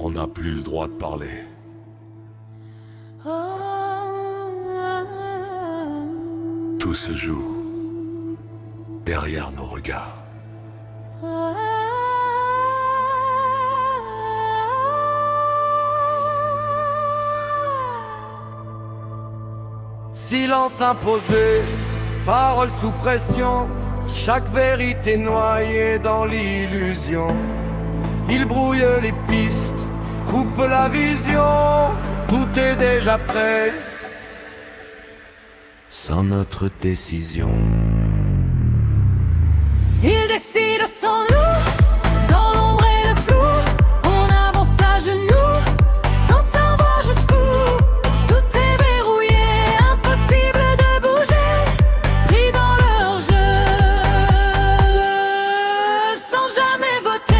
On n'a plus le droit de parler. Tout se joue derrière nos regards. Silence imposé, parole sous pression, chaque vérité noyée dans l'illusion. Il brouille les pistes, coupe la vision, tout est déjà prêt, sans notre décision. Il décide sans nous, dans l'ombre et le flou, on avance à genoux, sans savoir jusqu'où. Tout est verrouillé, impossible de bouger, pris dans leur jeu, sans jamais voter.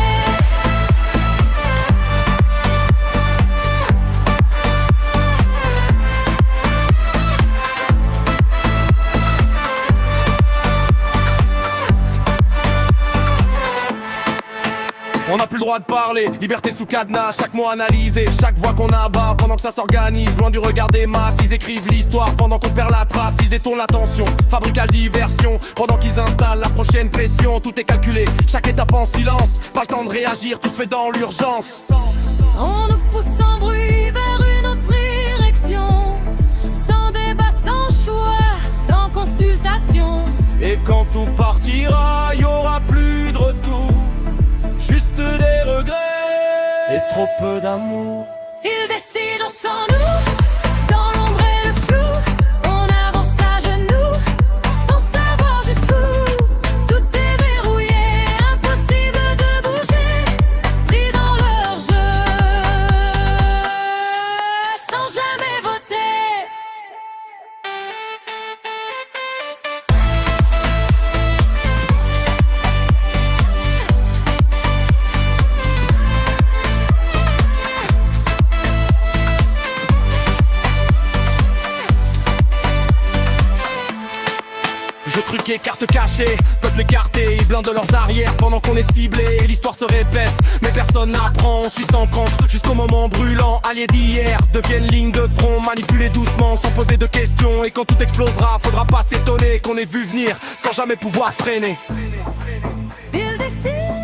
On n'a plus le droit de parler, liberté sous cadenas, chaque mot analysé, chaque voix qu'on abat pendant que ça s'organise, loin du regard des masses. Ils écrivent l'histoire pendant qu'on perd la trace, ils détournent l'attention, fabriquent la diversion, pendant qu'ils installent la prochaine pression. Tout est calculé, chaque étape en silence, pas le temps de réagir, tout se fait dans l'urgence. On nous pousse sans bruit vers une autre direction, sans débat, sans choix, sans consultation. Et quand tout partira, y aura plus de retour, juste des regrets et trop peu d'amour. Ils décident sans nous, dans l'ombre et le flou, on avance à genoux, sans savoir jusqu'où. Tout est verrouillé, impossible de bouger, pris dans leur jeu, sans jamais voter. Jeux truqués, cartes cachées, peuple écarté, ils blindent leurs arrières pendant qu'on est ciblé. Et l'histoire se répète, mais personne n'apprend. On suit sans crainte jusqu'au moment brûlant. Alliés d'hier deviennent ligne de front, manipulés doucement sans poser de questions. Et quand tout explosera, faudra pas s'étonner qu'on ait vu venir sans jamais pouvoir freiner. Ils décident.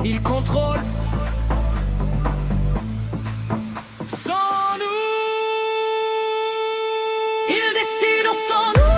Ils contrôlent sans nous. Ils décident sans nous.